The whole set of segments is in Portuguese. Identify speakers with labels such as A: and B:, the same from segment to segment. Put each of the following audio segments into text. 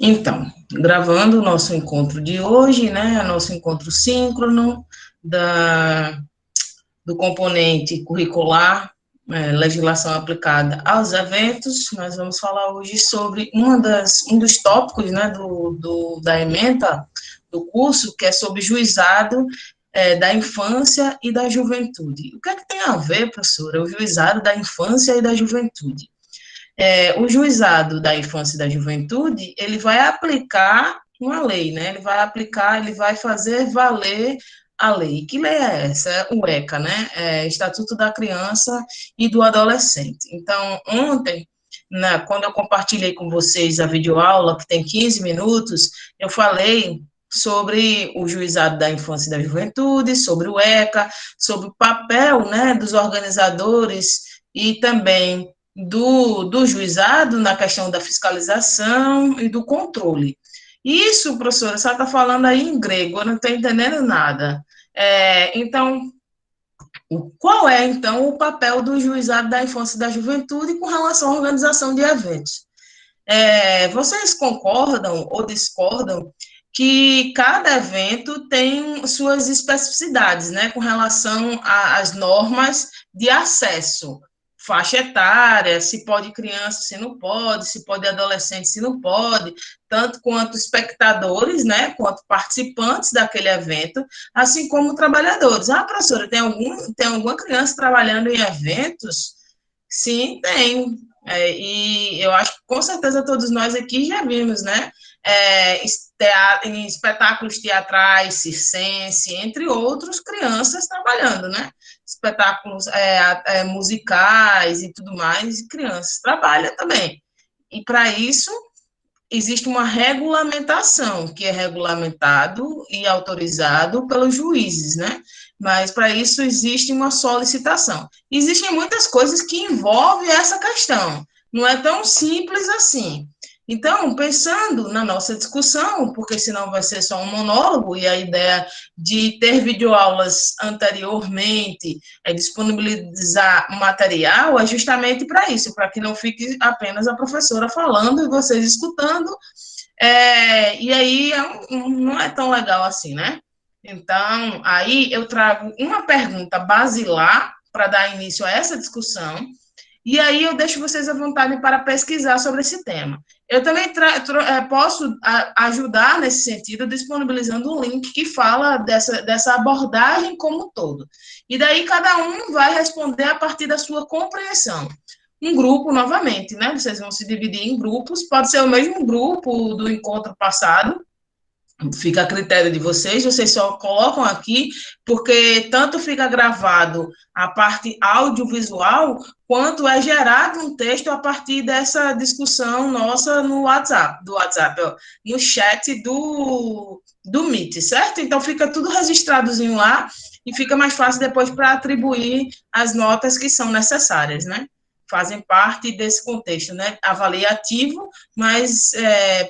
A: Então, gravando o nosso encontro de hoje, né, nosso encontro síncrono da, do componente curricular, legislação aplicada aos eventos, nós vamos falar hoje sobre um dos tópicos, né, da ementa do curso, que é sobre juizado da infância e da juventude. O que é que tem a ver, professora, o juizado da infância e da juventude? O juizado da infância e da juventude, ele vai aplicar uma lei, né? Ele vai aplicar, ele vai fazer valer a lei. Que lei é essa? É o ECA, né? Estatuto da Criança e do Adolescente. Então, ontem, quando eu compartilhei com vocês a videoaula, que tem 15 minutos, eu falei sobre o juizado da infância e da juventude, sobre o ECA, sobre o papel, né, dos organizadores e também do juizado na questão da fiscalização e do controle. Isso, professora, você está falando aí em grego, eu não estou entendendo nada. Então, qual é, então, o papel do juizado da infância e da juventude com relação à organização de eventos? Vocês concordam ou discordam que cada evento tem suas especificidades, né, com relação às normas de acesso, faixa etária, se pode criança, se não pode, se pode adolescente, se não pode, tanto quanto espectadores, né, quanto participantes daquele evento, assim como trabalhadores. Ah, professora, tem alguma criança trabalhando em eventos? Sim, tem. E eu acho que com certeza todos nós aqui já vimos, né? Em espetáculos teatrais, circense, entre outros, crianças trabalhando, né? Espetáculos musicais e tudo mais, e crianças trabalham também. E para isso existe uma regulamentação, que é regulamentado e autorizado pelos juízes, né? Mas para isso existe uma solicitação. Existem muitas coisas que envolvem essa questão, não é tão simples assim. Então, pensando na nossa discussão, porque senão vai ser só um monólogo, e a ideia de ter videoaulas anteriormente, disponibilizar material, é justamente para isso, para que não fique apenas a professora falando e vocês escutando, e aí não é tão legal assim, né? Então, aí eu trago uma pergunta basilar para dar início a essa discussão, e aí eu deixo vocês à vontade para pesquisar sobre esse tema. Eu também posso ajudar nesse sentido, disponibilizando um link que fala dessa abordagem como um todo. E daí cada um vai responder a partir da sua compreensão. Um grupo, novamente, né? Vocês vão se dividir em grupos, pode ser o mesmo grupo do encontro passado, fica a critério de vocês, vocês só colocam aqui, porque tanto fica gravado a parte audiovisual, quanto é gerado um texto a partir dessa discussão nossa no WhatsApp, ó, no chat do Meet, certo? Então fica tudo registradozinho lá e fica mais fácil depois para atribuir as notas que são necessárias, né? Fazem parte desse contexto, né? Avaliativo, mas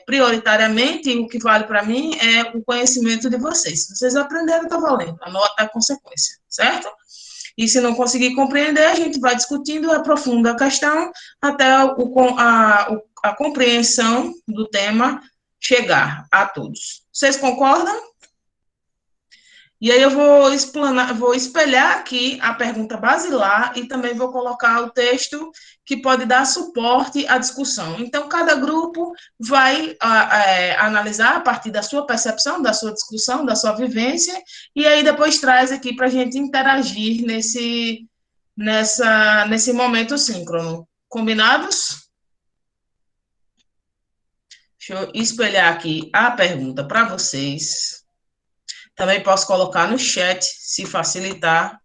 A: prioritariamente o que vale para mim é o conhecimento de vocês. Se vocês aprenderam, está valendo. A nota é a consequência, certo? E se não conseguir compreender, a gente vai discutindo e aprofunda a questão até a compreensão do tema chegar a todos. Vocês concordam? E aí eu vou espelhar aqui a pergunta basilar e também vou colocar o texto que pode dar suporte à discussão. Então, cada grupo vai analisar a partir da sua percepção, da sua discussão, da sua vivência, e aí depois traz aqui para a gente interagir nesse momento síncrono. Combinados? Deixa eu espelhar aqui a pergunta para vocês. Também posso colocar no chat, se facilitar.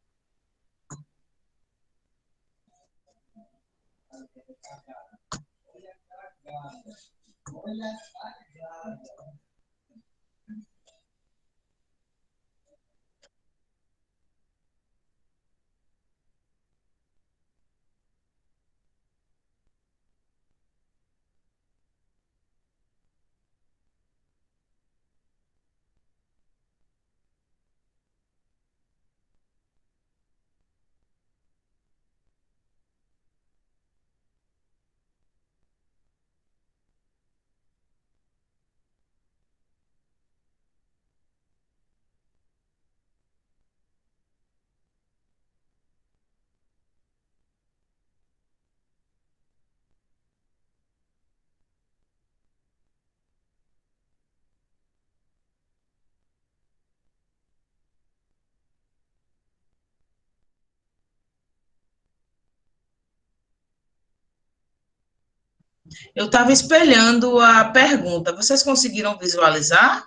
A: Eu estava espelhando a pergunta. Vocês conseguiram visualizar?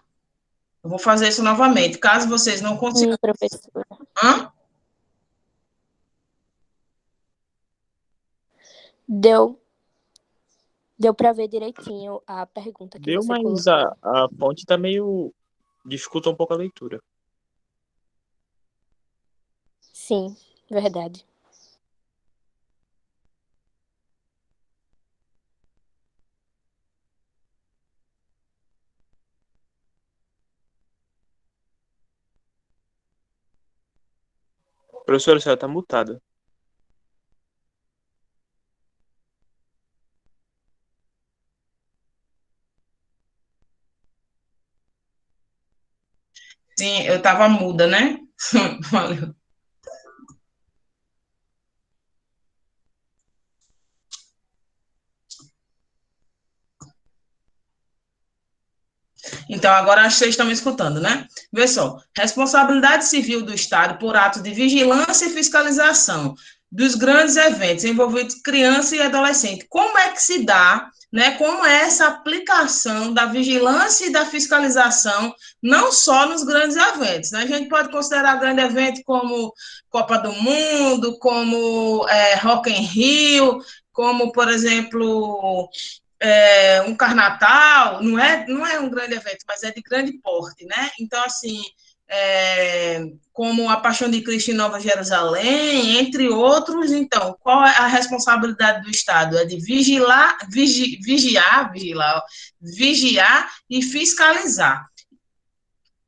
A: Eu vou fazer isso novamente. Caso vocês não
B: Sim,
A: consigam.
B: professora.
A: Hã?
B: Deu, deu para ver direitinho a pergunta que
C: Deu,
B: você
C: mas
B: colocou.
C: a fonte tá meio. Dificulta um pouco a leitura.
B: Sim, verdade.
C: Professora, a senhora tá mutada.
A: Sim, eu estava muda, né? Valeu. Então, agora acho que vocês estão me escutando, né? Vê só, responsabilidade civil do Estado por ato de vigilância e fiscalização dos grandes eventos envolvendo criança e adolescente. Como é que se dá, né? Como é essa aplicação da vigilância e da fiscalização, não só nos grandes eventos, né? A gente pode considerar grande evento como Copa do Mundo, como Rock in Rio, como, por exemplo, um carnatal, não é um grande evento, mas é de grande porte, né? Então, assim, como a Paixão de Cristo em Nova Jerusalém, entre outros. Então, qual é a responsabilidade do Estado? É de vigiar e fiscalizar.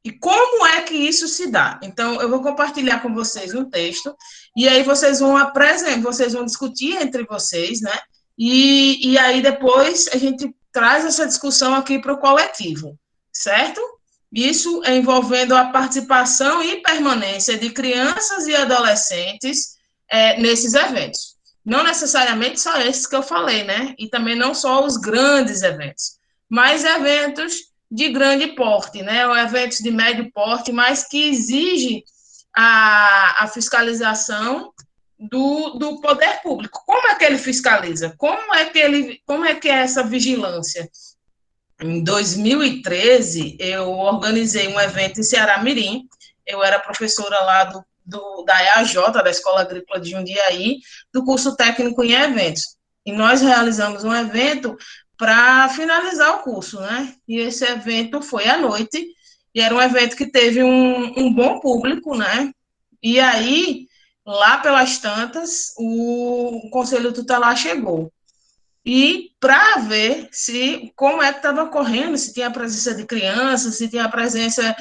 A: E como é que isso se dá? Então, eu vou compartilhar com vocês um texto, e aí vocês vão apresentar, vocês vão discutir entre vocês, né? E aí depois a gente traz essa discussão aqui para o coletivo, certo? Isso envolvendo a participação e permanência de crianças e adolescentes nesses eventos. Não necessariamente só esses que eu falei, né? E também não só os grandes eventos, mas eventos de grande porte, né? Ou eventos de médio porte, mas que exige a fiscalização do poder público. Como é que ele fiscaliza? Como é que é essa vigilância? Em 2013, eu organizei um evento em Ceará Mirim. Eu era professora lá da EAJ, da Escola Agrícola de Jundiaí, do curso técnico em eventos. E nós realizamos um evento para finalizar o curso, né? E esse evento foi à noite, e era um evento que teve um bom público, né? E aí, lá pelas tantas, o Conselho Tutelar chegou e para ver se como é que estava correndo, se tinha a presença de crianças, se tinha a presença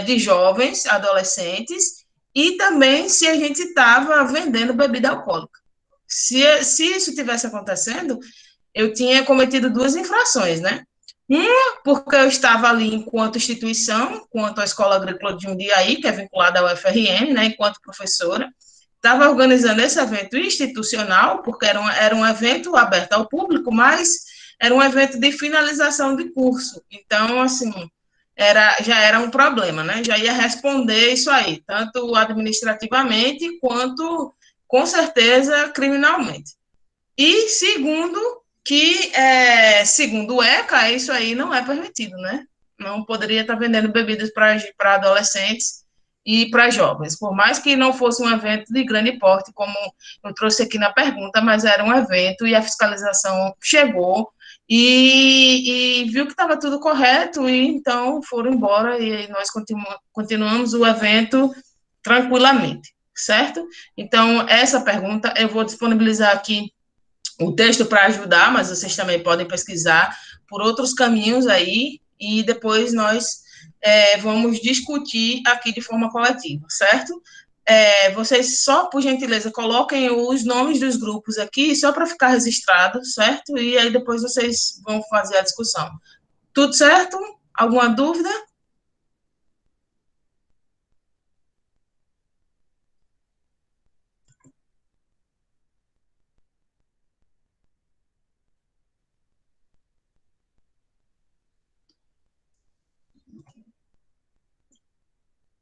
A: de jovens, adolescentes, e também se a gente estava vendendo bebida alcoólica. Se isso tivesse acontecendo, eu tinha cometido duas infrações, né? Uma, porque eu estava ali enquanto instituição, enquanto a Escola Agrícola de Jundiaí, que é vinculada ao UFRN, né, enquanto professora, estava organizando esse evento institucional, porque era um evento aberto ao público, mas era um evento de finalização de curso. Então, assim, já era um problema, né? Já ia responder isso aí, tanto administrativamente quanto, com certeza, criminalmente. E segundo, segundo o ECA, isso aí não é permitido, né? Não poderia estar vendendo bebidas para adolescentes e para jovens, por mais que não fosse um evento de grande porte, como eu trouxe aqui na pergunta, mas era um evento e a fiscalização chegou e viu que estava tudo correto e então foram embora e nós continuamos o evento tranquilamente, certo? Então, essa pergunta eu vou disponibilizar aqui o texto para ajudar, mas vocês também podem pesquisar por outros caminhos aí e depois nós vamos discutir aqui de forma coletiva, certo? Vocês só, por gentileza, coloquem os nomes dos grupos aqui, só para ficar registrado, certo? E aí depois vocês vão fazer a discussão. Tudo certo? Alguma dúvida?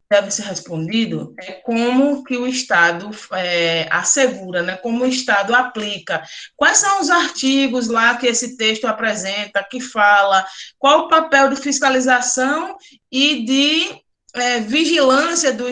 A: deve ser respondido é como que o Estado assegura, né? Como o Estado aplica. Quais são os artigos lá que esse texto apresenta, que fala, qual o papel de fiscalização e de vigilância do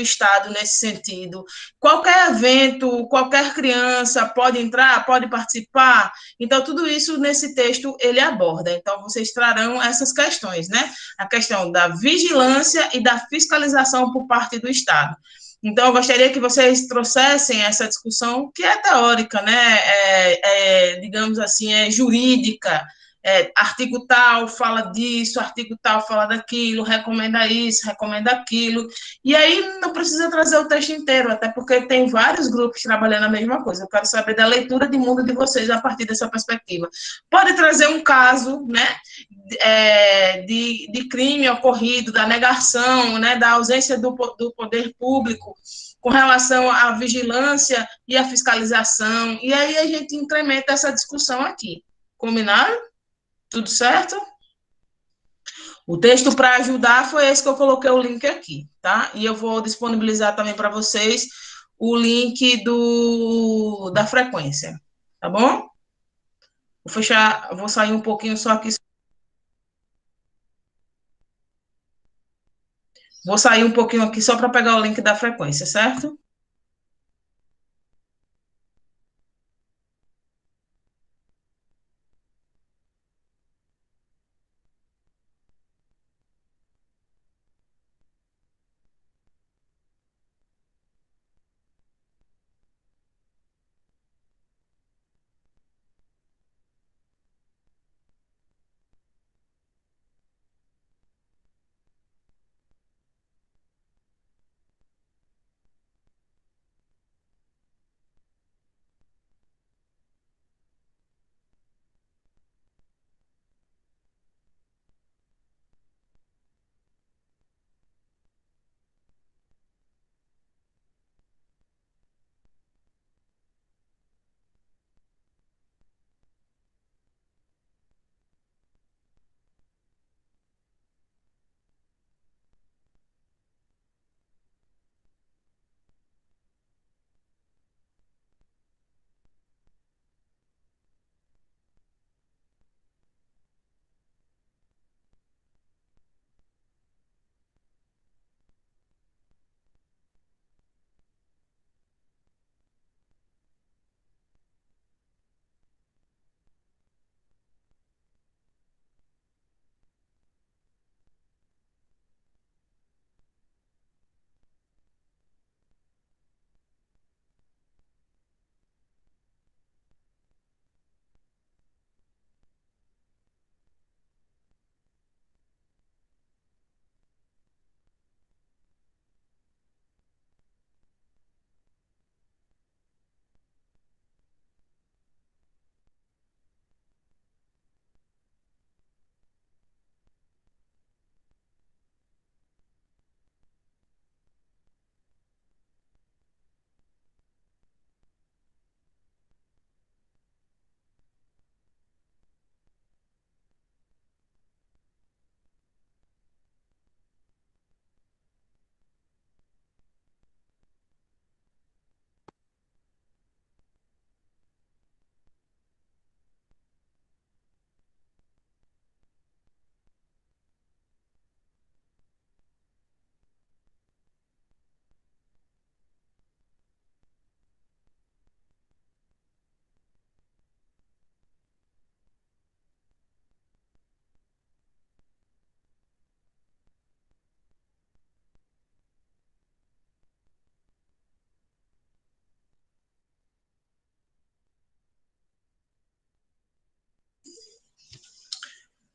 A: Estado nesse sentido. Qualquer evento, qualquer criança pode entrar, pode participar. Então, tudo isso nesse texto ele aborda. Então, vocês trarão essas questões, né? A questão da vigilância e da fiscalização por parte do Estado. Então, eu gostaria que vocês trouxessem essa discussão, que é teórica, né? Digamos assim, é jurídica. Artigo tal fala disso, artigo tal fala daquilo, recomenda isso, recomenda aquilo. E aí não precisa trazer o texto inteiro, até porque tem vários grupos trabalhando a mesma coisa. Eu quero saber da leitura de mundo de vocês a partir dessa perspectiva. Pode trazer um caso, né? De crime ocorrido, da negação, né, da ausência do poder público com relação à vigilância e à fiscalização, e aí a gente incrementa essa discussão aqui. Combinado? Tudo certo? O texto para ajudar foi esse que eu coloquei o link aqui, tá? E eu vou disponibilizar também para vocês o link da frequência, tá bom? Vou fechar, vou sair um pouquinho só aqui. Vou sair um pouquinho aqui só para pegar o link da frequência, certo?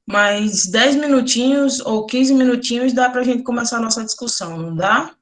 A: Mais 10 minutinhos ou 15 minutinhos dá para a gente começar a nossa discussão, não dá?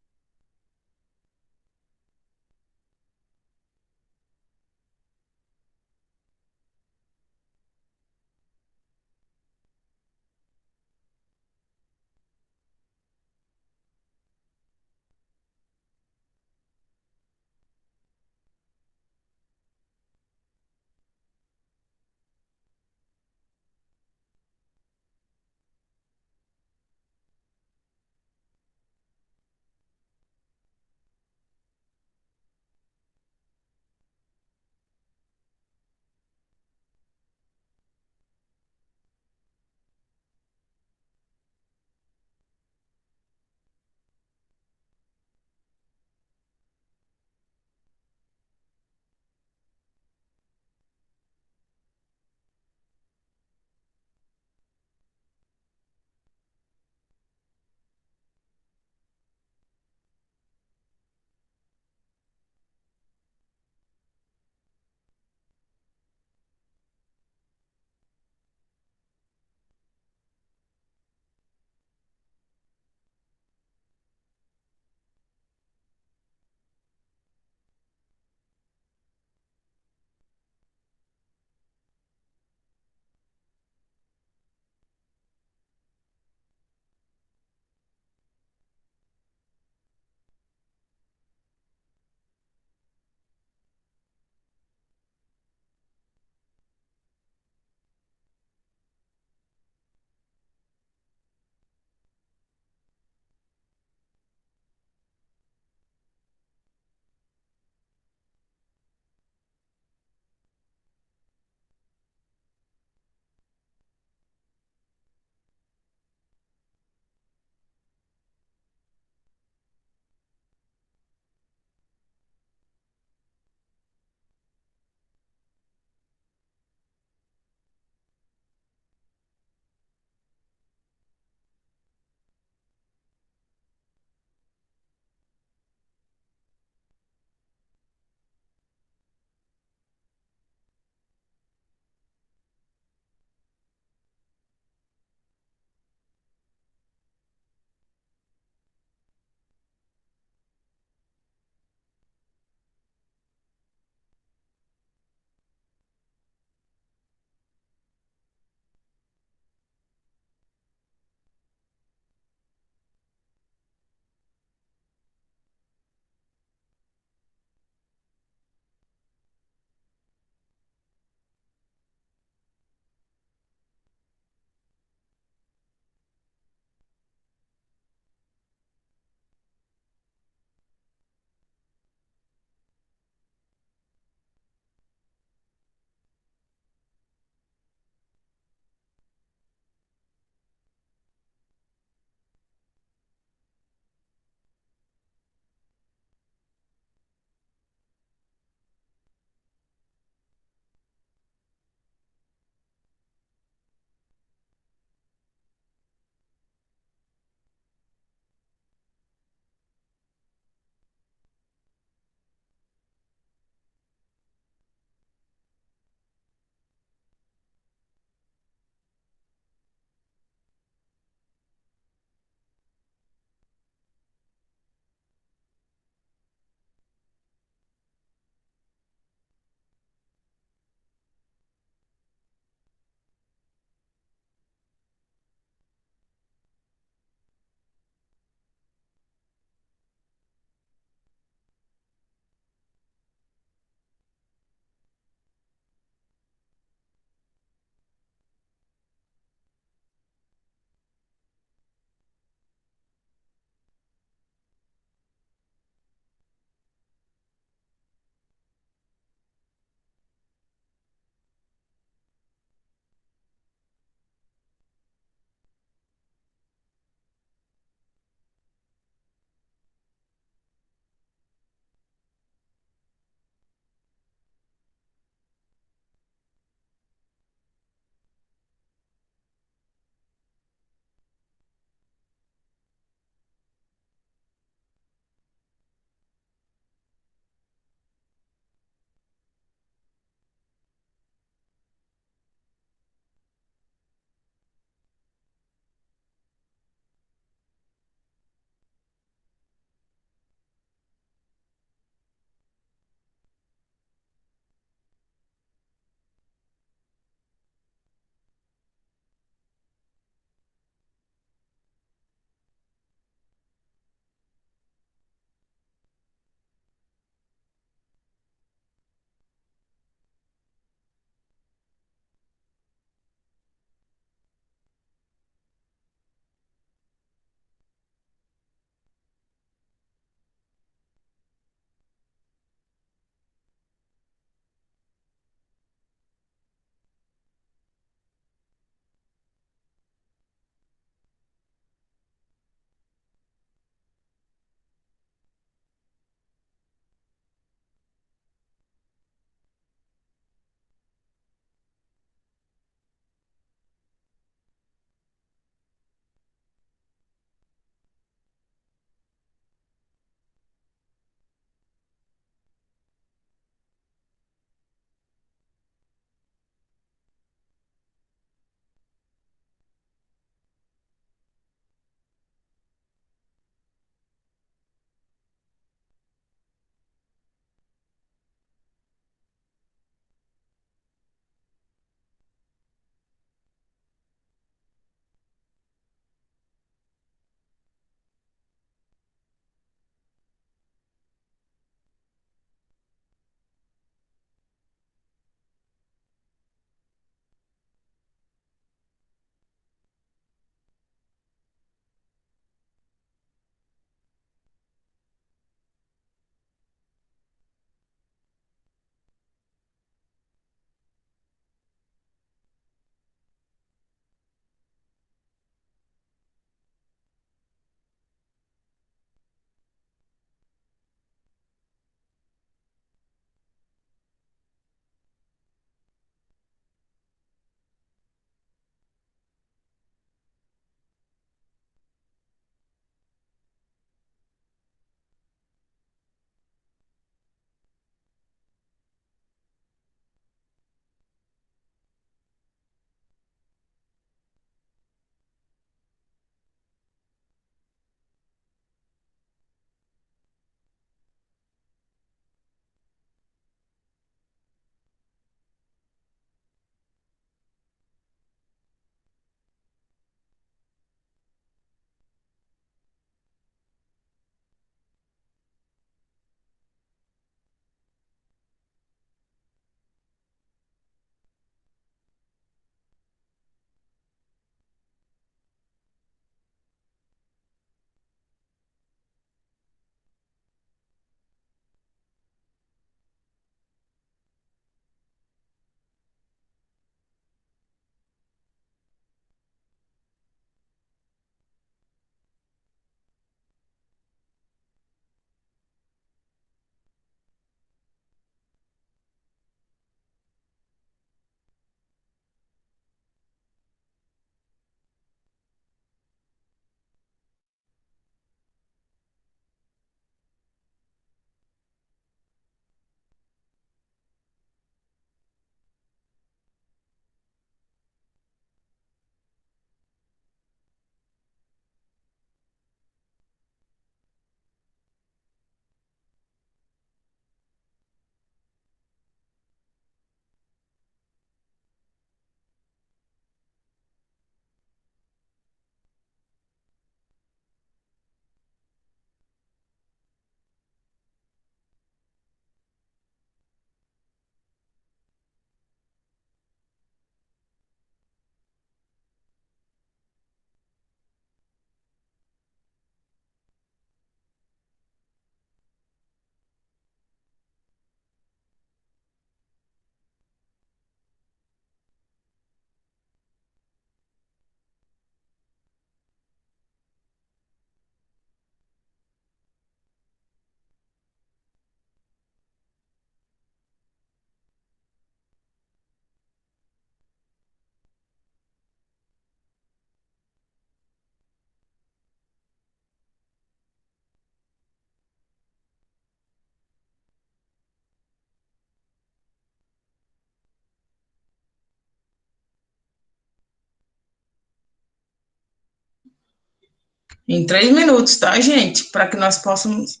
A: Em 3 minutos, tá, gente? Para que nós possamos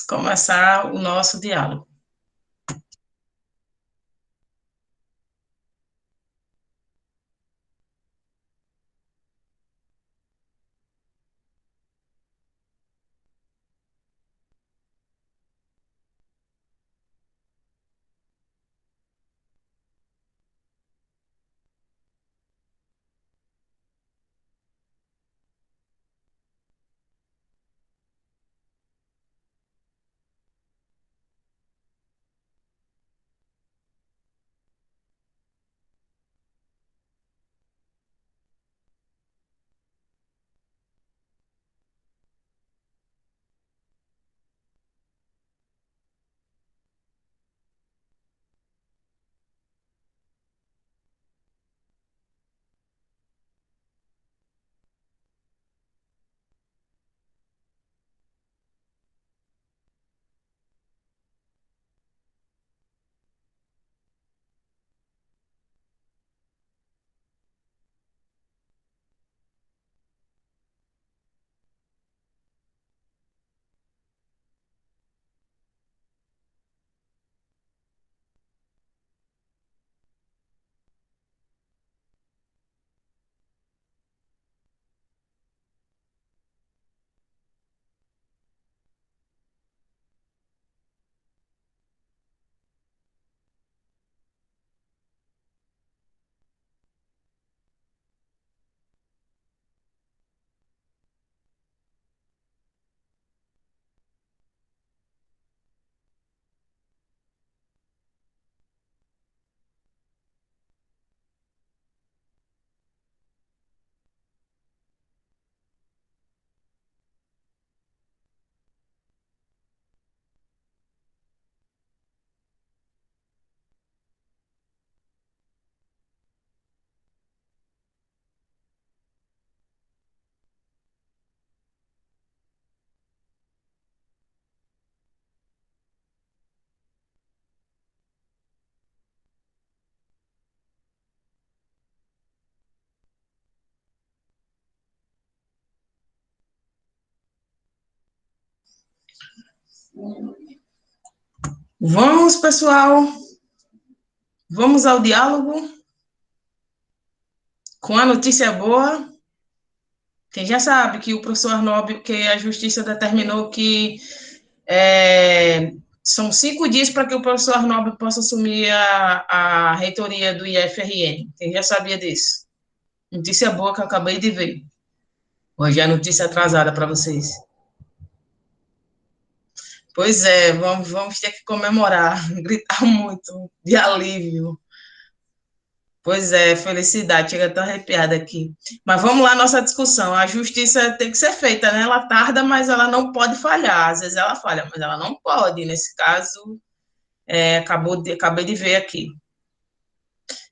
A: começar o nosso diálogo. Vamos, pessoal, vamos ao diálogo com a notícia boa. Quem já sabe que o professor Arnob, que a justiça determinou que são 5 dias para que o professor Arnob possa assumir a reitoria do IFRN. Quem já sabia disso? Notícia boa que eu acabei de ver. Hoje é notícia atrasada para vocês. Pois é, vamos ter que comemorar, gritar muito de alívio. Pois é, felicidade, chega até arrepiada aqui. Mas vamos lá, nossa discussão. A justiça tem que ser feita, né? Ela tarda, mas ela não pode falhar. Às vezes ela falha, mas ela não pode. Nesse caso, acabei de ver aqui.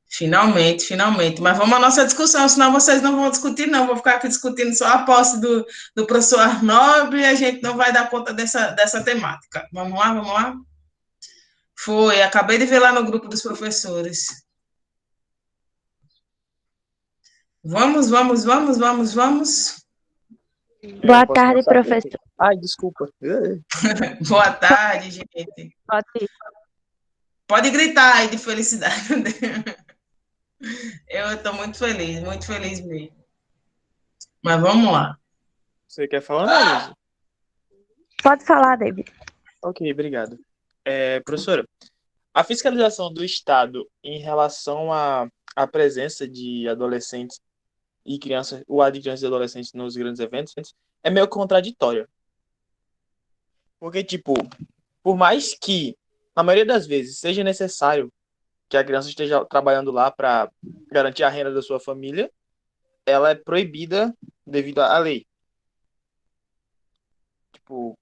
A: Finalmente, finalmente. Mas vamos à nossa discussão, senão vocês não vão discutir, não. Vou ficar aqui discutindo só a posse do professor Arnob e a gente não vai dar conta dessa temática. Vamos lá, vamos lá? Foi, acabei de ver lá no grupo dos professores. Vamos, vamos, vamos, vamos, vamos.
B: Boa
C: Posso
B: tarde,
C: começar?
B: professor.
C: Ai, desculpa.
A: Boa tarde, gente.
B: Pode ir.
A: Pode gritar aí de felicidade. Eu estou muito feliz mesmo. Mas vamos lá.
C: Você quer falar, Ana?
B: Pode falar, David.
C: Ok, obrigado. Professora, a fiscalização do Estado em relação à presença de adolescentes e crianças, o ar de crianças e adolescentes nos grandes eventos, é meio contraditória. Porque, tipo, por mais que, na maioria das vezes, seja necessário que a criança esteja trabalhando lá para garantir a renda da sua família, ela é proibida devido à lei. Tipo,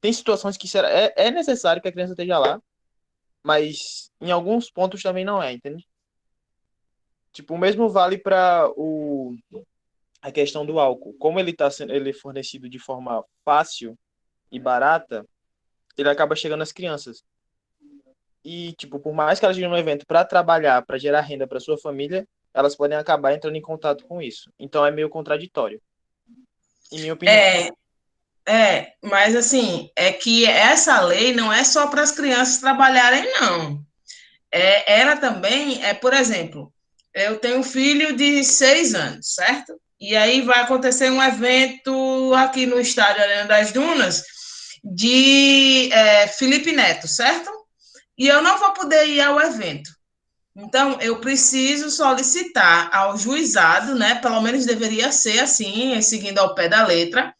C: tem situações que é necessário que a criança esteja lá, mas em alguns pontos também não é, entende? Tipo, o mesmo vale para a questão do álcool. Como ele é fornecido de forma fácil e barata, ele acaba chegando às crianças. E, tipo, por mais que elas estejam no evento para trabalhar, para gerar renda para sua família, elas podem acabar entrando em contato com isso. Então é meio contraditório. em minha opinião.
A: Mas assim, é que essa lei não é só para as crianças trabalharem, não. Ela também por exemplo, eu tenho um filho de 6 anos, certo? E aí vai acontecer um evento aqui no estádio Arena das Dunas de Felipe Neto, certo? E eu não vou poder ir ao evento. Então, eu preciso solicitar ao juizado, né? Pelo menos deveria ser assim, seguindo ao pé da letra,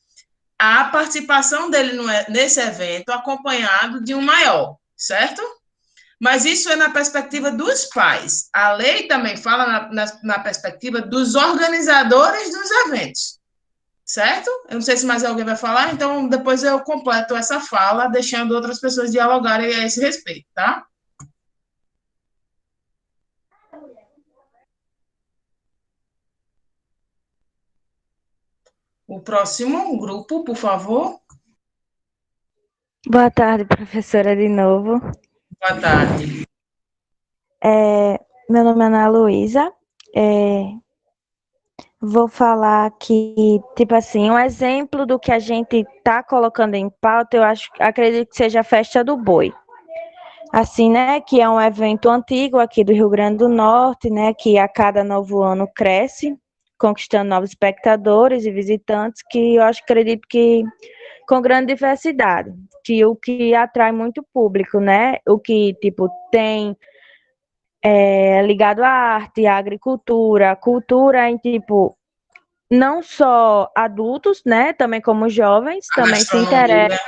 A: a participação dele nesse evento, acompanhado de um maior, certo? Mas isso é na perspectiva dos pais. A lei também fala na perspectiva dos organizadores dos eventos, certo? Eu não sei se mais alguém vai falar, então depois eu completo essa fala, deixando outras pessoas dialogarem a esse respeito, tá? O próximo grupo, por favor.
D: Boa tarde, professora, de novo.
A: Boa tarde.
D: Meu nome é Ana Luísa. Vou falar que, tipo assim, um exemplo do que a gente está colocando em pauta, acredito que seja a Festa do Boi. Assim, né, que é um evento antigo aqui do Rio Grande do Norte, né, que a cada novo ano cresce, conquistando novos espectadores e visitantes, que eu acredito que com grande diversidade, que o que atrai muito público, né, o que, tipo, tem ligado à arte, à agricultura, cultura em, tipo, não só adultos, né, também como jovens,
A: A gastronomia.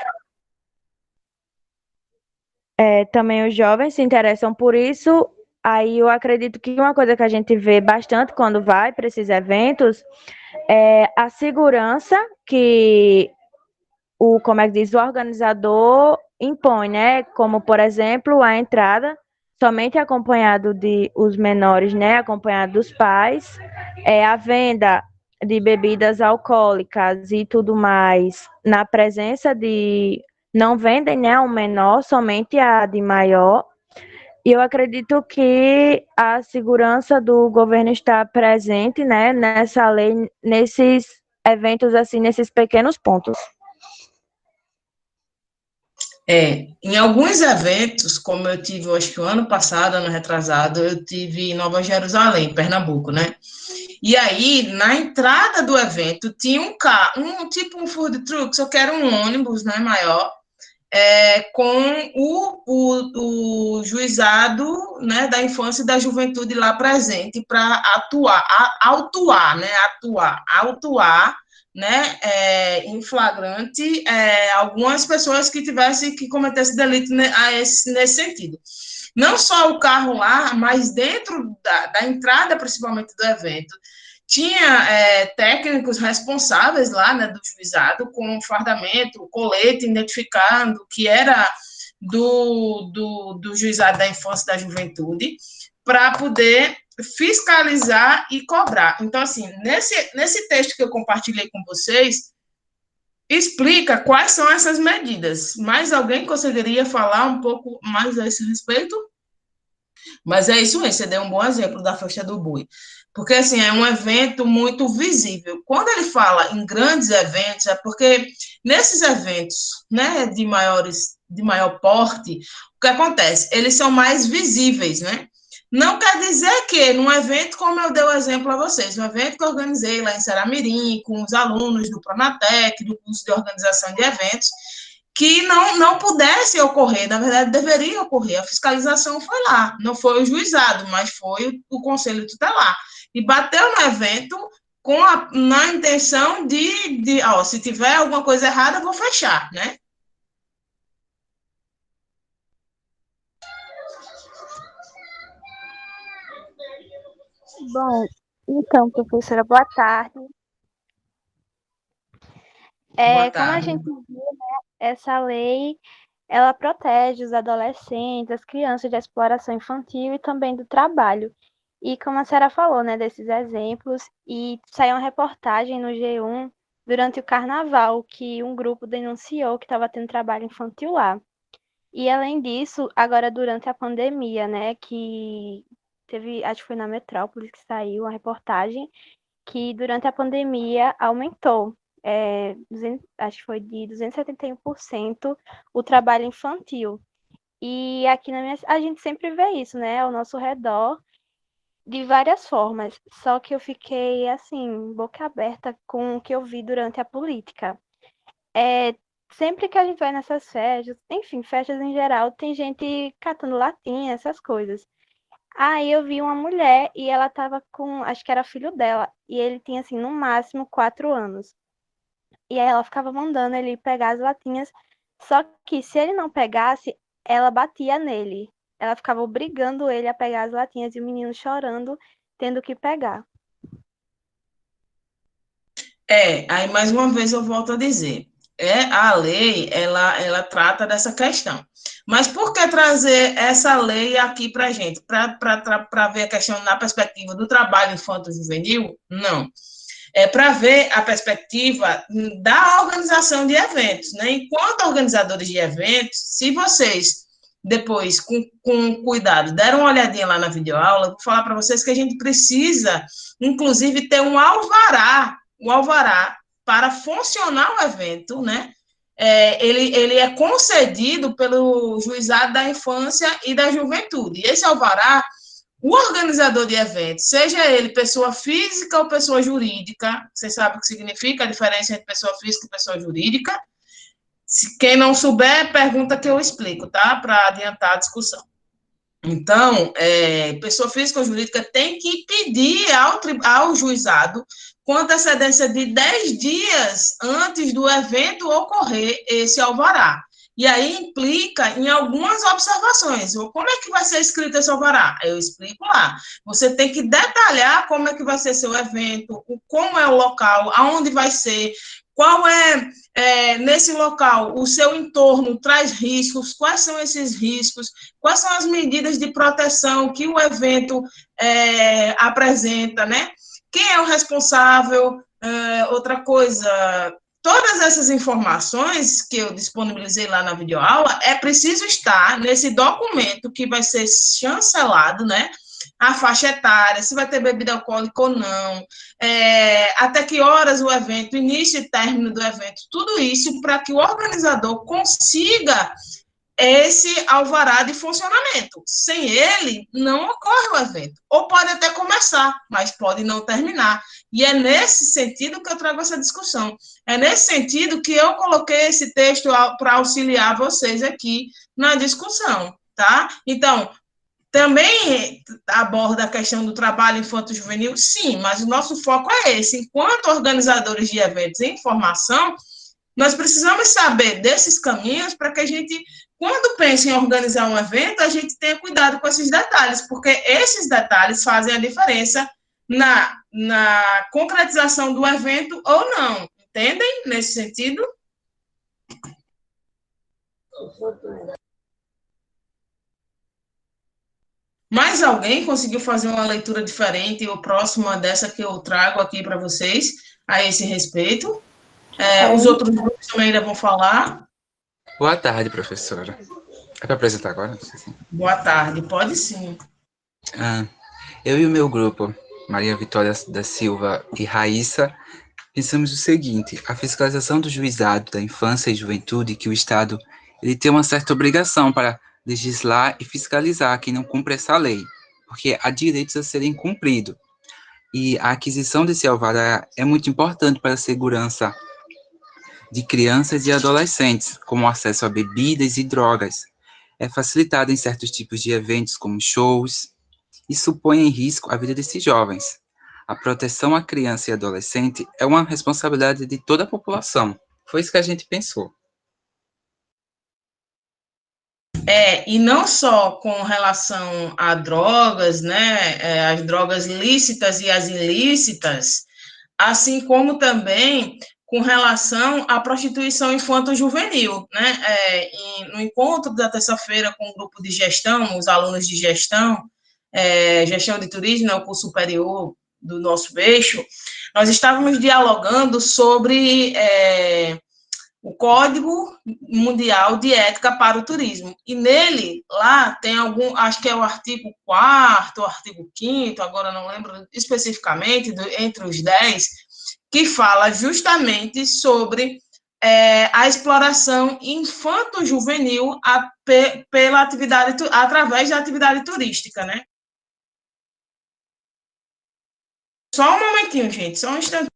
D: Também os jovens se interessam por isso. Aí eu acredito que uma coisa que a gente vê bastante quando vai para esses eventos é a segurança que como é que diz, o organizador impõe, né? Como, por exemplo, a entrada somente acompanhado de os menores, né? Acompanhado dos pais, a venda de bebidas alcoólicas e tudo mais na presença de não vendem, né, ao menor, somente a de maior. E eu acredito que a segurança do governo está presente, né, nessa lei, nesses eventos assim, nesses pequenos pontos.
A: Em alguns eventos, como eu tive, acho que o ano passado, ano retrasado, eu tive em Nova Jerusalém, Pernambuco, né? E aí, na entrada do evento, tinha um carro, tipo um food truck, só que era um ônibus, né, maior, com o juizado, né, da infância e da juventude lá presente para autuar, né, em flagrante, algumas pessoas que tivessem que cometer esse delito nesse sentido. Não só o carro lá, mas dentro da entrada, principalmente do evento, tinha técnicos responsáveis lá, né, do juizado, com fardamento, colete, identificando que era do juizado da infância e da juventude, para poder fiscalizar e cobrar. Então, assim, nesse texto que eu compartilhei com vocês, explica quais são essas medidas. Mais alguém conseguiria falar um pouco mais a esse respeito? Mas é isso aí, você deu um bom exemplo da Festa do Boi. Porque, assim, é um evento muito visível. Quando ele fala em grandes eventos, é porque nesses eventos, né, de maior porte, o que acontece? Eles são mais visíveis, né? Não quer dizer que num evento, como eu dei o exemplo a vocês, um evento que eu organizei lá em Saramirim, com os alunos do Pronatec, do curso de organização de eventos, que não pudesse ocorrer, na verdade deveria ocorrer, a fiscalização foi lá, não foi o juizado, mas foi o conselho tutelar, e bateu no evento na intenção se tiver alguma coisa errada, eu vou fechar, né?
B: Bom, então, professora, boa tarde.
A: Boa
B: Como a
A: tarde.
B: gente viu, né, essa lei, ela protege os adolescentes, as crianças da exploração infantil e também do trabalho. E como a senhora falou, né, desses exemplos, e saiu uma reportagem no G1 durante o carnaval, que um grupo denunciou que estava tendo trabalho infantil lá. E além disso, agora durante a pandemia, né, que teve, acho que foi na Metrópolis que saiu uma reportagem, que durante a pandemia aumentou acho que foi de 271% o trabalho infantil. E aqui a gente sempre vê isso, né, ao nosso redor, de várias formas. Só que eu fiquei, assim, boca aberta com o que eu vi durante a política. Sempre que a gente vai nessas festas, enfim, festas em geral, tem gente catando latinha, essas coisas. Aí eu vi uma mulher e ela tava com, acho que era filho dela, e ele tinha, assim, no máximo 4 anos. E aí ela ficava mandando ele pegar as latinhas, só que se ele não pegasse, ela batia nele. Ela ficava obrigando ele a pegar as latinhas e o menino chorando, tendo que pegar.
A: Aí mais uma vez eu volto a dizer, a lei, ela trata dessa questão. Mas por que trazer essa lei aqui para a gente? Para ver a questão na perspectiva do trabalho infanto-juvenil? Não. É para ver a perspectiva da organização de eventos, né? Enquanto organizadores de eventos, se vocês depois, com cuidado, deram uma olhadinha lá na videoaula, eu vou falar para vocês que a gente precisa, inclusive, ter um alvará para funcionar o evento, né? Ele é concedido pelo Juizado da Infância e da Juventude. E esse alvará, o organizador de eventos, seja ele pessoa física ou pessoa jurídica, você sabe o que significa a diferença entre pessoa física e pessoa jurídica? Se quem não souber, pergunta que eu explico, tá? Para adiantar a discussão. Então, pessoa física ou jurídica tem que pedir ao juizado com antecedência de 10 dias antes do evento ocorrer esse alvará. E aí implica em algumas observações. Como é que vai ser escrito esse alvará? Eu explico lá. Você tem que detalhar como é que vai ser seu evento, como é o local, aonde vai ser, qual nesse local, o seu entorno traz riscos, quais são esses riscos, quais são as medidas de proteção que o evento apresenta, né? Quem é o responsável? Outra coisa, todas essas informações que eu disponibilizei lá na videoaula, é preciso estar nesse documento que vai ser chancelado, né? A faixa etária, se vai ter bebida alcoólica ou não, até que horas o evento, início e término do evento, tudo isso para que o organizador consiga esse alvará de funcionamento. Sem ele, não ocorre o evento. Ou pode até começar, mas pode não terminar. E é nesse sentido que eu trago essa discussão. É nesse sentido que eu coloquei esse texto para auxiliar vocês aqui na discussão, tá? Então, também aborda a questão do trabalho infanto-juvenil, sim, mas o nosso foco é esse. Enquanto organizadores de eventos em formação, nós precisamos saber desses caminhos para que a gente, quando pensa em organizar um evento, a gente tenha cuidado com esses detalhes, porque esses detalhes fazem a diferença na concretização do evento ou não. Entendem nesse sentido? Mais alguém conseguiu fazer uma leitura diferente ou próxima dessa que eu trago aqui para vocês a esse respeito? Os outros grupos também ainda vão falar.
E: Boa tarde, professora. É para apresentar agora?
A: Boa tarde, pode sim.
E: Eu e o meu grupo, Maria Vitória da Silva e Raíssa, pensamos o seguinte: a fiscalização do Juizado da Infância e Juventude, que o Estado ele tem uma certa obrigação para legislar e fiscalizar quem não cumpre essa lei, porque há direitos a serem cumpridos. E a aquisição desse alvará é muito importante para a segurança de crianças e adolescentes, como o acesso a bebidas e drogas. É facilitado em certos tipos de eventos, como shows. Isso põe em risco a vida desses jovens. A proteção à criança e adolescente é uma responsabilidade de toda a população. Foi isso que a gente pensou.
A: E não só com relação a drogas, né, as drogas lícitas e as ilícitas, assim como também com relação à prostituição infanto-juvenil, né, no encontro da terça-feira com o grupo de gestão, os alunos de gestão de turismo, né, o curso superior do nosso eixo, nós estávamos dialogando sobre o Código Mundial de Ética para o Turismo. E nele, lá, tem acho que é o artigo 4º, o artigo 5º, agora não lembro especificamente, entre os 10, que fala justamente sobre a exploração infanto-juvenil pela atividade, através da atividade turística, né? Só um momentinho, gente, só um instante.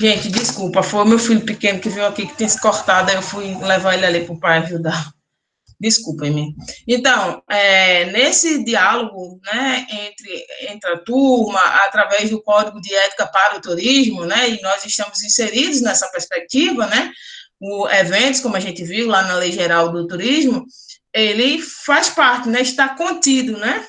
A: Gente, desculpa, foi o meu filho pequeno que veio aqui que tinha se cortado, aí eu fui levar ele ali para o pai ajudar. Desculpem-me. Então, nesse diálogo, né, entre a turma, através do Código de Ética para o Turismo, né, e nós estamos inseridos nessa perspectiva, né, o eventos, como a gente viu lá na Lei Geral do Turismo, ele faz parte, né, está contido, né,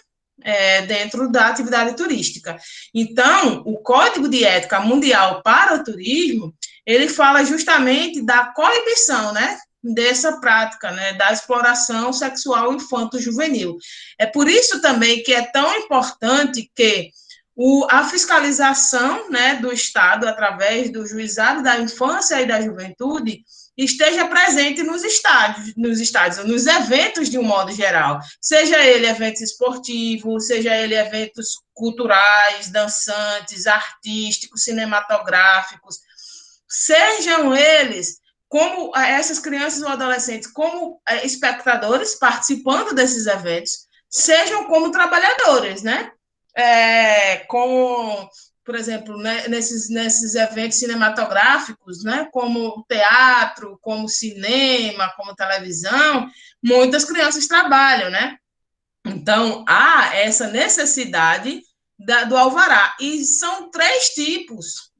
A: dentro da atividade turística. Então, o Código de Ética Mundial para o Turismo, ele fala justamente da coibição, né, dessa prática, né, da exploração sexual infanto-juvenil. É por isso também que é tão importante que a fiscalização, né, do Estado, através do Juizado da Infância e da Juventude, esteja presente nos estádios, nos eventos de um modo geral, seja ele eventos esportivos, seja ele eventos culturais, dançantes, artísticos, cinematográficos, sejam eles como essas crianças ou adolescentes como espectadores participando desses eventos, sejam como trabalhadores, né? Como, por exemplo, né, nesses eventos cinematográficos, né, como teatro, como cinema, como televisão, muitas crianças trabalham, né? Então, há essa necessidade do alvará. E são 3 tipos.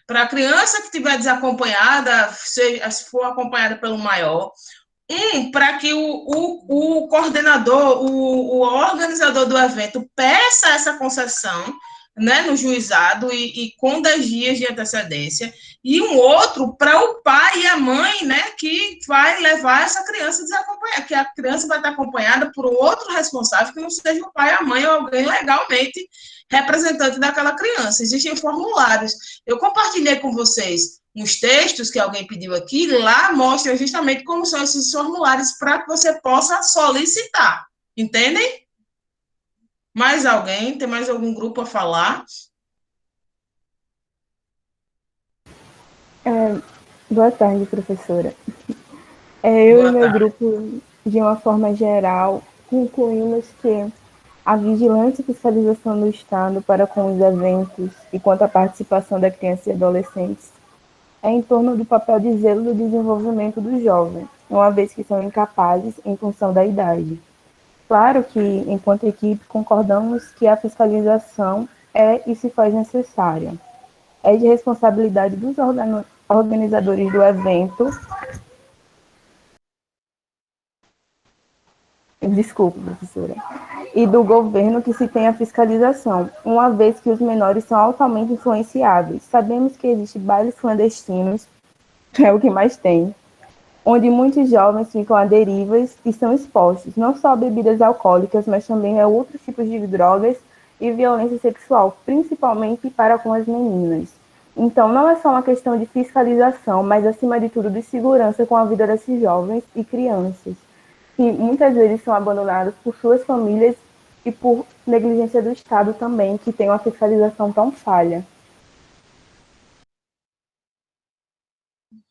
A: Para a criança que estiver desacompanhada, se for acompanhada pelo maior. Para que o coordenador, o organizador do evento peça essa concessão, né, no juizado e com 10 dias de antecedência, e um outro para o pai e a mãe, né, que vai levar essa criança desacompanhada, que a criança vai estar acompanhada por um outro responsável que não seja o pai, a mãe ou alguém legalmente representante daquela criança. Existem formulários. Eu compartilhei com vocês uns textos que alguém pediu aqui, lá mostra justamente como são esses formulários para que você possa solicitar. Entendem? Mais alguém? Tem mais algum grupo a falar?
F: Boa tarde, professora. Eu
A: Boa
F: e meu
A: tarde.
F: grupo, de uma forma geral, concluímos que a vigilância e fiscalização do Estado para com os eventos e quanto à participação da criança e adolescentes é em torno do papel de zelo do desenvolvimento do jovem, uma vez que são incapazes em função da idade. Claro que, enquanto equipe, concordamos que a fiscalização é e se faz necessária. É de responsabilidade dos organizadores do evento. Desculpe, professora. E do governo que se tem a fiscalização, uma vez que os menores são altamente influenciáveis. Sabemos que existem bailes clandestinos, que é o que mais tem, onde muitos jovens ficam à derivas e são expostos não só a bebidas alcoólicas, mas também a outros tipos de drogas e violência sexual, principalmente para com as meninas. Então, não é só uma questão de fiscalização, mas, acima de tudo, de segurança com a vida desses jovens e crianças, que muitas vezes são abandonados por suas famílias e por negligência do Estado também, que tem uma fiscalização tão falha.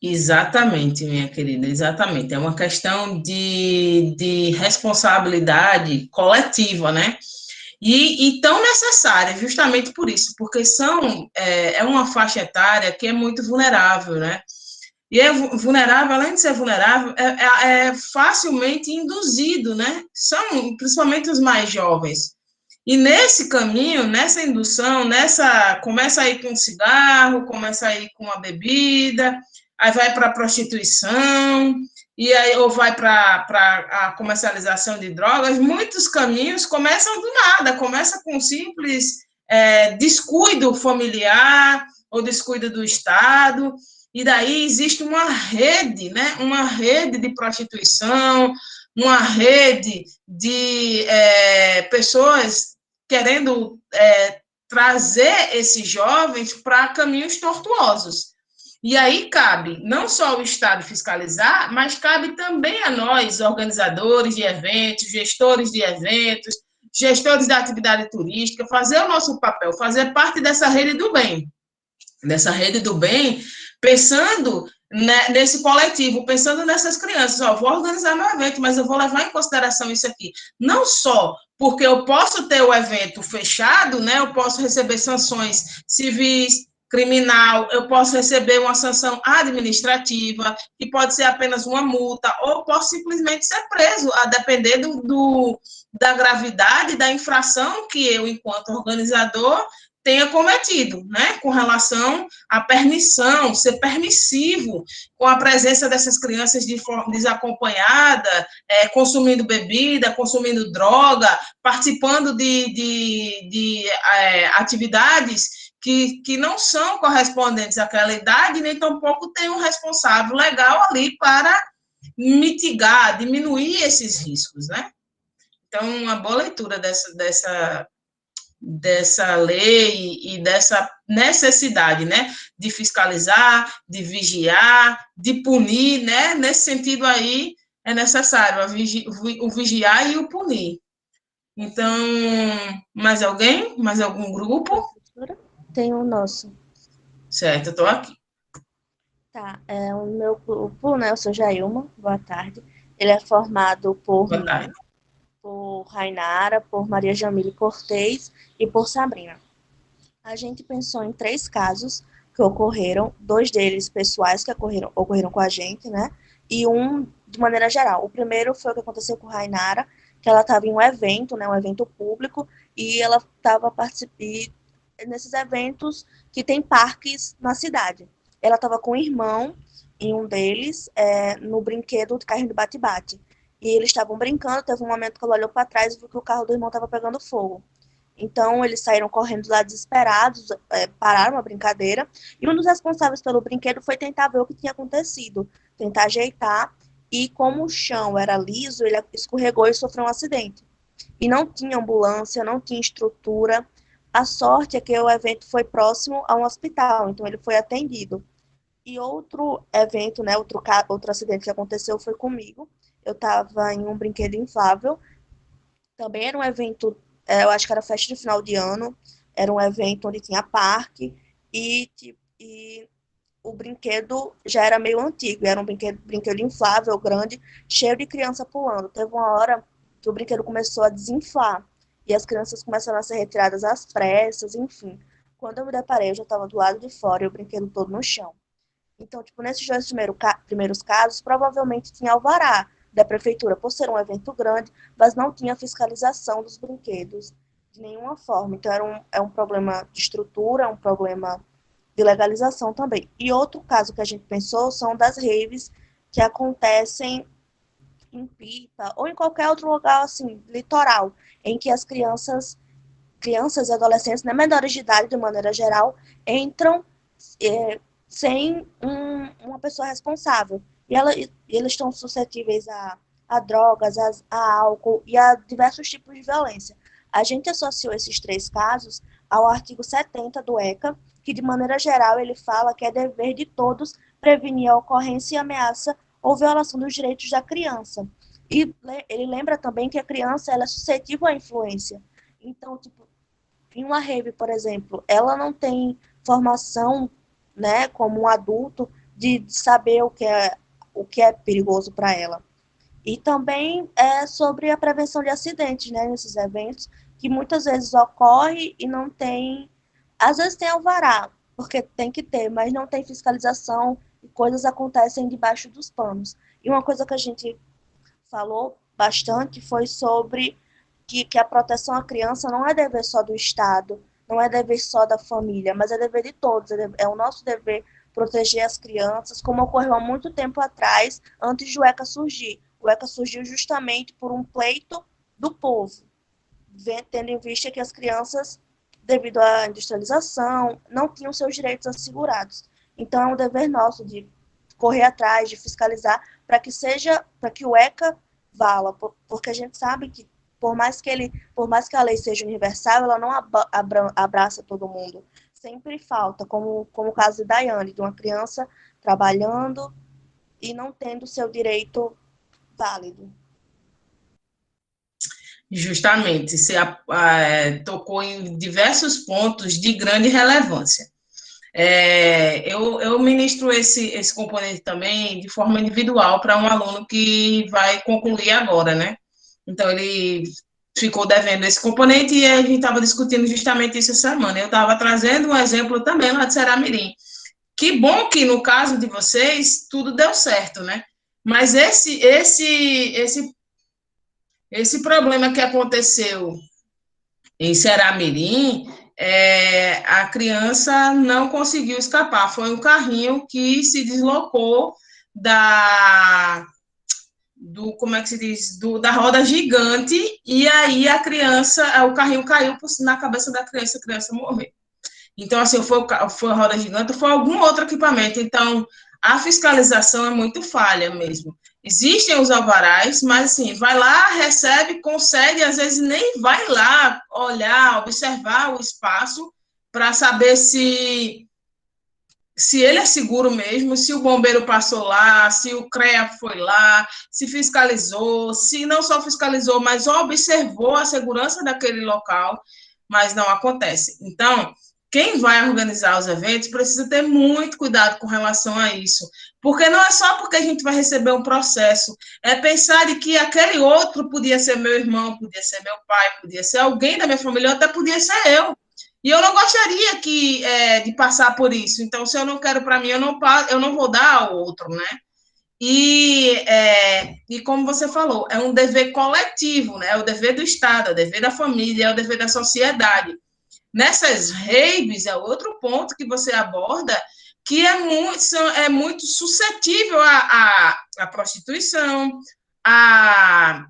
A: Exatamente, minha querida, exatamente. É uma questão de responsabilidade coletiva, né? E tão necessária, justamente por isso, porque é uma faixa etária que é muito vulnerável, né? E é vulnerável, além de ser vulnerável, é facilmente induzido, né? São principalmente os mais jovens. E nesse caminho, nessa indução, começa aí com um cigarro, começa aí com uma bebida, aí vai para a prostituição, e aí, ou vai para a comercialização de drogas. Muitos caminhos começam do nada, começa com um simples descuido familiar ou descuido do Estado, E daí existe uma rede, né? Uma rede de prostituição, uma rede de pessoas querendo trazer esses jovens para caminhos tortuosos. E aí cabe não só o Estado fiscalizar, mas cabe também a nós, organizadores de eventos, gestores da atividade turística, fazer o nosso papel, fazer parte dessa rede do bem, pensando nesse coletivo, pensando nessas crianças. Ó, vou organizar meu evento, mas eu vou levar em consideração isso aqui. Não só porque eu posso ter o evento fechado, né? Eu posso receber sanções civis, criminal, eu posso receber uma sanção administrativa, que pode ser apenas uma multa, ou posso simplesmente ser preso, a depender da gravidade da infração que eu, enquanto organizador, tenha cometido, né, com relação à permissão, ser permissivo com a presença dessas crianças de forma desacompanhada, consumindo bebida, consumindo droga, participando de atividades que não são correspondentes àquela idade, nem tampouco tem um responsável legal ali para mitigar, diminuir esses riscos, né? Então, uma boa leitura dessa lei e dessa necessidade, né, de fiscalizar, de vigiar, de punir, né, nesse sentido aí é necessário o vigiar e o punir. Então, mais alguém? Mais algum grupo?
G: Tem o nosso.
A: Certo, eu estou aqui.
G: Tá, o meu grupo, né, eu sou Jailma, boa tarde. Ele é formado por
A: Boa tarde.
G: Por Rainara, por Maria Jamile Cortez e por Sabrina. A gente pensou em 3 casos que ocorreram, 2 deles pessoais que ocorreram com a gente, né? E um de maneira geral. O primeiro foi o que aconteceu com Rainara, que ela estava em um evento, né? Um evento público, e ela estava participando nesses eventos que tem parques na cidade. Ela estava com o irmão em um deles, no brinquedo de carrinho de bate-bate. E eles estavam brincando, teve um momento que ela olhou para trás e viu que o carro do irmão estava pegando fogo. Então, eles saíram correndo lá desesperados, pararam a brincadeira, e um dos responsáveis pelo brinquedo foi tentar ver o que tinha acontecido, tentar ajeitar, e como o chão era liso, ele escorregou e sofreu um acidente. E não tinha ambulância, não tinha estrutura. A sorte é que o evento foi próximo a um hospital, então ele foi atendido. E outro evento, né, outro acidente que aconteceu foi comigo. Eu estava em um brinquedo inflável. Também era um evento, eu acho que era festa de final de ano. Era um evento onde tinha parque. E o brinquedo já era meio antigo. Era um brinquedo inflável, grande, cheio de criança pulando. Teve uma hora que o brinquedo começou a desinflar. E as crianças começaram a ser retiradas às pressas, enfim. Quando eu me deparei, eu já estava do lado de fora e o brinquedo todo no chão. Então, nesses 2 primeiros casos, provavelmente tinha alvará da prefeitura, por ser um evento grande, mas não tinha fiscalização dos brinquedos de nenhuma forma. Então, é um problema de estrutura, é um problema de legalização também. E outro caso que a gente pensou são das raves que acontecem em Pipa ou em qualquer outro lugar, assim, litoral, em que as crianças e adolescentes, né, menores de idade, de maneira geral, entram sem uma pessoa responsável. E eles estão suscetíveis a drogas, a álcool e a diversos tipos de violência. A gente associou esses 3 casos ao artigo 70 do ECA, que, de maneira geral, ele fala que é dever de todos prevenir a ocorrência e ameaça ou violação dos direitos da criança. E ele lembra também que a criança ela é suscetível à influência. Então, em uma rave, por exemplo, ela não tem formação, né, como um adulto, de saber o que é perigoso para ela. E também é sobre a prevenção de acidentes, né, nesses eventos, que muitas vezes ocorre e não tem, às vezes tem alvará, porque tem que ter, mas não tem fiscalização e coisas acontecem debaixo dos panos. E uma coisa que a gente falou bastante foi sobre que a proteção à criança não é dever só do Estado, não é dever só da família, mas é dever de todos, é o nosso dever proteger as crianças, como ocorreu há muito tempo atrás, antes do ECA surgir. O ECA surgiu justamente por um pleito do povo, tendo em vista que as crianças, devido à industrialização, não tinham seus direitos assegurados. Então é um dever nosso de correr atrás, de fiscalizar, para que o ECA vala, porque a gente sabe que por mais que a lei seja universal, ela não abraça todo mundo. Sempre falta, como o caso de Daiane, de uma criança trabalhando e não tendo seu direito válido.
A: Justamente, você tocou em diversos pontos de grande relevância. Eu ministro esse componente também de forma individual para um aluno que vai concluir agora, né? Então, ele ficou devendo esse componente e a gente estava discutindo justamente isso essa semana. Eu estava trazendo um exemplo também lá de Ceramirim. Que bom que, no caso de vocês, tudo deu certo, né? Mas esse problema que aconteceu em Ceramirim, a criança não conseguiu escapar. Foi um carrinho que se deslocou como é que se diz? Da roda gigante, e aí o carrinho caiu na cabeça da criança, a criança morreu. Então, assim, foi a roda gigante, foi algum outro equipamento. Então, a fiscalização é muito falha mesmo. Existem os alvarás, mas, assim, vai lá, recebe, concede, às vezes nem vai lá olhar, observar o espaço para saber se ele é seguro mesmo, se o bombeiro passou lá, se o CREA foi lá, se fiscalizou, se não só fiscalizou, mas observou a segurança daquele local, mas não acontece. Então, quem vai organizar os eventos precisa ter muito cuidado com relação a isso, porque não é só porque a gente vai receber um processo, é pensar de que aquele outro podia ser meu irmão, podia ser meu pai, podia ser alguém da minha família, ou até podia ser eu. E eu não gostaria de passar por isso. Então, se eu não quero para mim, eu não vou dar ao outro, né? E como você falou, é um dever coletivo, né? É o dever do Estado, é o dever da família, é o dever da sociedade. Nessas raves, é outro ponto que você aborda, que é muito suscetível à prostituição, a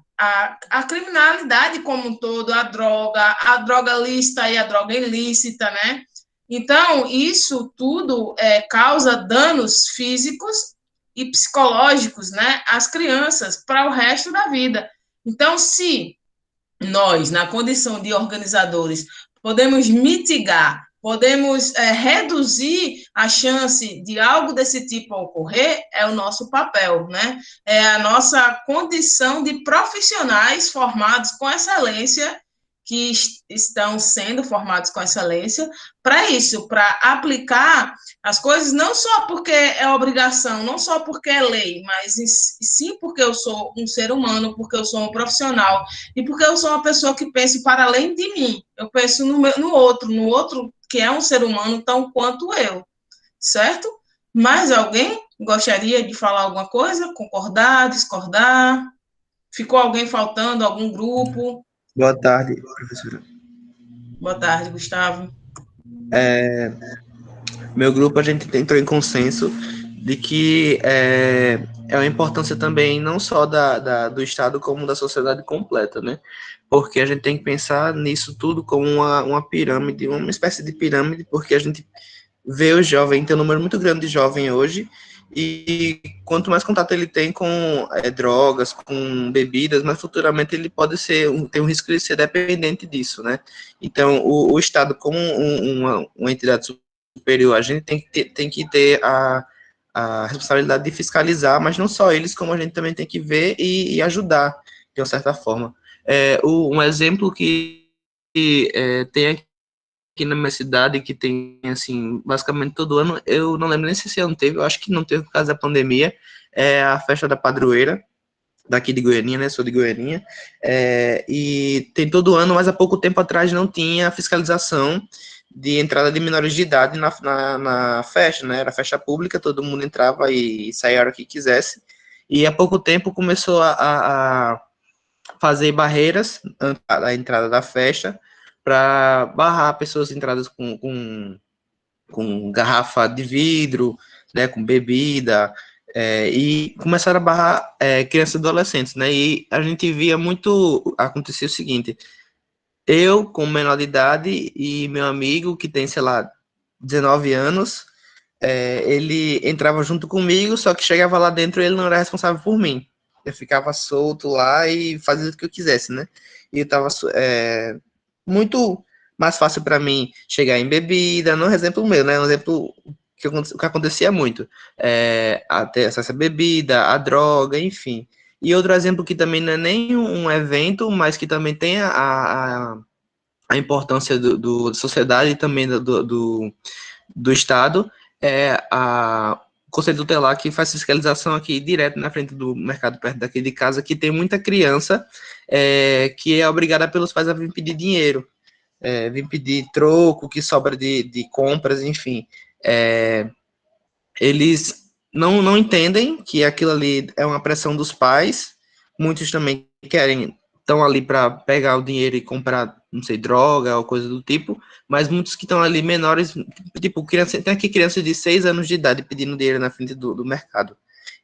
A: criminalidade como um todo, a droga lícita e a droga ilícita, né? Então, isso tudo causa danos físicos e psicológicos, né, às crianças para o resto da vida. Então, se nós, na condição de organizadores, podemos mitigar, podemos reduzir a chance de algo desse tipo ocorrer, é o nosso papel, né? É a nossa condição de profissionais formados com excelência, que estão sendo formados com excelência, para isso, para aplicar as coisas, não só porque é obrigação, não só porque é lei, mas sim porque eu sou um ser humano, porque eu sou um profissional, e porque eu sou uma pessoa que pensa para além de mim. Eu penso no outro que é um ser humano tão quanto eu, certo? Mais alguém gostaria de falar alguma coisa? Concordar, discordar? Ficou alguém faltando, algum grupo?
H: Boa tarde, professora.
A: Boa tarde, Gustavo.
H: Meu grupo, a gente entrou em consenso de que é uma importância também não só do Estado, como da sociedade completa, né? Porque a gente tem que pensar nisso tudo como uma pirâmide, uma espécie de pirâmide, porque a gente vê o jovem, tem um número muito grande de jovens hoje, e quanto mais contato ele tem com drogas, com bebidas, mais futuramente ele pode ter um risco de ser dependente disso, né? Então, o Estado, como uma entidade superior, a gente tem que ter a responsabilidade de fiscalizar, mas não só eles, como a gente também tem que ver e ajudar, de uma certa forma. Um exemplo que tem aqui na minha cidade, que tem, assim, basicamente todo ano, eu não lembro nem se esse ano teve, eu acho que não teve por causa da pandemia, é a festa da padroeira, daqui de Goianinha, né, sou de Goianinha, e tem todo ano, mas há pouco tempo atrás não tinha fiscalização de entrada de menores de idade na festa, né, era festa pública, todo mundo entrava e saía a hora que quisesse, e há pouco tempo começou a fazer barreiras à entrada da festa, para barrar pessoas entradas com garrafa de vidro, né, com bebida, e começaram a barrar crianças e adolescentes, né, e a gente via muito acontecer o seguinte: eu, com menor de idade, e meu amigo, que tem, sei lá, 19 anos, ele entrava junto comigo, só que chegava lá dentro ele não era responsável por mim. Eu ficava solto lá e fazia o que eu quisesse, né? E eu tava muito mais fácil para mim chegar em bebida, não é um exemplo meu, né? Um exemplo que acontecia muito. A ter acesso à bebida, à droga, enfim. E outro exemplo que também não é nem um evento, mas que também tem a importância da sociedade e também do Estado, o Conselho Tutelar que faz fiscalização aqui direto na frente do mercado perto daqui de casa, que tem muita criança que é obrigada pelos pais a vir pedir dinheiro, vir pedir troco, que sobra de compras, enfim. Eles não entendem que aquilo ali é uma pressão dos pais, muitos também estão ali para pegar o dinheiro e comprar, não sei, droga ou coisa do tipo, mas muitos que estão ali menores, tipo, tem aqui crianças de 6 anos de idade pedindo dinheiro na frente do mercado.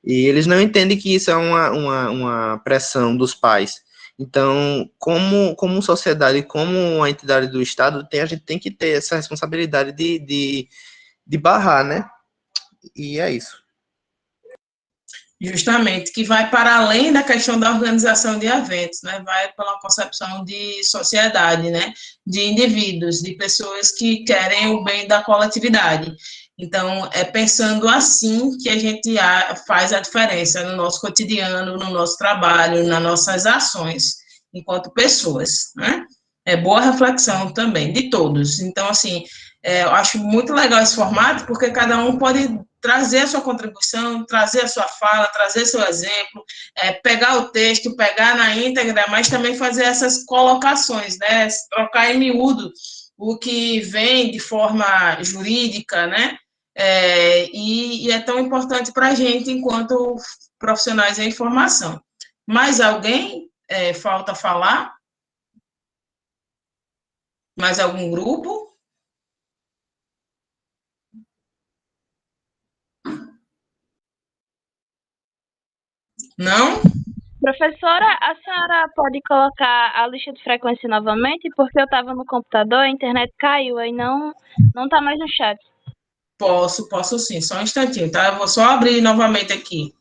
H: E eles não entendem que isso é uma pressão dos pais. Então, como sociedade, como uma entidade do Estado, a gente tem que ter essa responsabilidade de barrar, né? E é isso.
A: Justamente, que vai para além da questão da organização de eventos, né? Vai pela concepção de sociedade, né? De indivíduos, de pessoas que querem o bem da coletividade. Então, é pensando assim que a gente faz a diferença no nosso cotidiano, no nosso trabalho, nas nossas ações, enquanto pessoas, né? É boa reflexão também, de todos. Então, assim, eu acho muito legal esse formato, porque cada um pode trazer a sua contribuição, trazer a sua fala, trazer seu exemplo, pegar o texto, pegar na íntegra, mas também fazer essas colocações, né? Trocar em miúdo o que vem de forma jurídica, né? E é tão importante para a gente enquanto profissionais da informação. Mais alguém falta falar? Mais algum grupo? Não?
B: Professora, a senhora pode colocar a lista de frequência novamente? Porque eu estava no computador, a internet caiu, aí não está mais no chat.
A: Posso sim, só um instantinho, tá? Eu vou só abrir novamente aqui.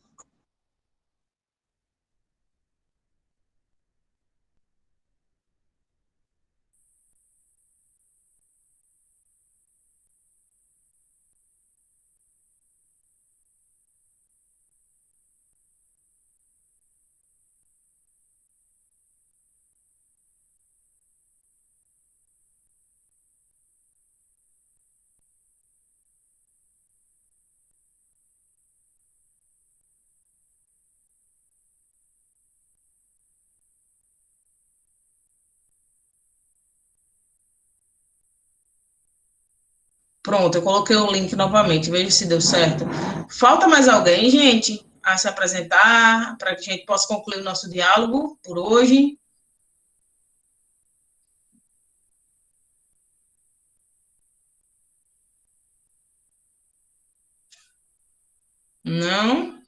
A: Pronto, eu coloquei o link novamente, veja se deu certo. Falta mais alguém, gente, a se apresentar, para que a gente possa concluir o nosso diálogo por hoje? Não?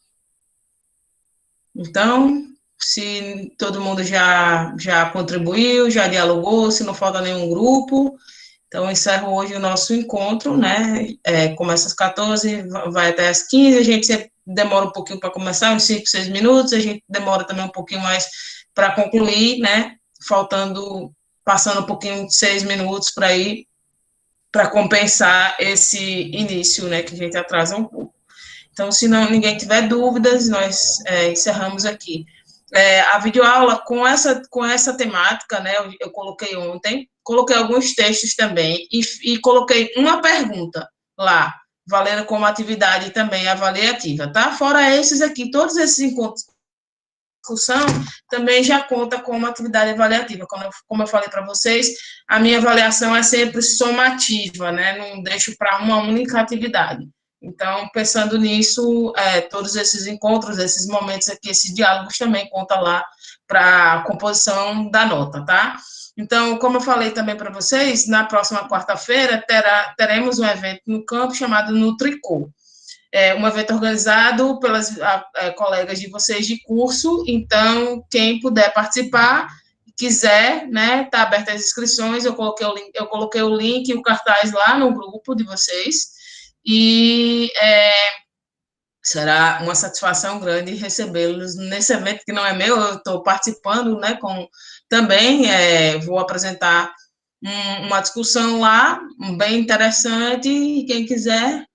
A: Então, se todo mundo já contribuiu, já dialogou, se não falta nenhum grupo, então encerro hoje o nosso encontro, né? Começa às 14, vai até às 15, a gente sempre demora um pouquinho para começar, uns 5, 6 minutos, a gente demora também um pouquinho mais para concluir, né? Passando um pouquinho de 6 minutos para ir, para compensar esse início, né? Que a gente atrasa um pouco. Então, se ninguém tiver dúvidas, nós encerramos aqui. A videoaula com essa temática, né, eu coloquei ontem, coloquei alguns textos também e coloquei uma pergunta lá, valendo como atividade também avaliativa, tá? Fora esses aqui, todos esses encontros de discussão também já conta como atividade avaliativa. Como eu falei para vocês, a minha avaliação é sempre somativa, né? Não deixo para uma única atividade. Então, pensando nisso, todos esses encontros, esses momentos aqui, esses diálogos também contam lá para a composição da nota, tá? Então, como eu falei também para vocês, na próxima quarta-feira teremos um evento no campo chamado NutriCo. Um evento organizado pelas colegas de vocês de curso, então, quem puder participar, quiser, né, tá aberta as inscrições, eu coloquei o link e o cartaz lá no grupo de vocês, e será uma satisfação grande recebê-los nesse evento que não é meu, eu estou participando, né, também vou apresentar uma discussão lá, bem interessante, e quem quiser,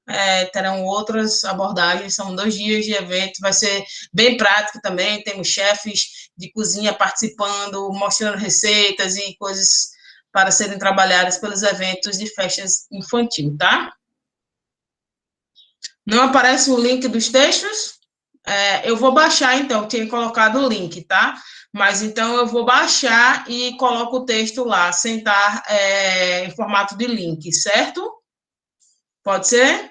A: terão outras abordagens, são 2 dias de evento, vai ser bem prático também, temos chefes de cozinha participando, mostrando receitas e coisas para serem trabalhadas pelos eventos de festas infantil, tá? Não aparece o link dos textos? Eu vou baixar, então, tinha colocado o link, tá? Mas, então, eu vou baixar e coloco o texto lá, sem estar em formato de link, certo? Pode ser?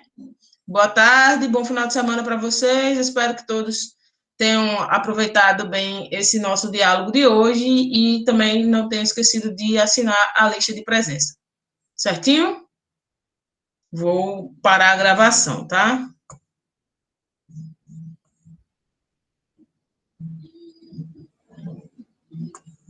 A: Boa tarde, bom final de semana para vocês. Espero que todos tenham aproveitado bem esse nosso diálogo de hoje e também não tenham esquecido de assinar a lista de presença. Certinho? Vou parar a gravação, tá?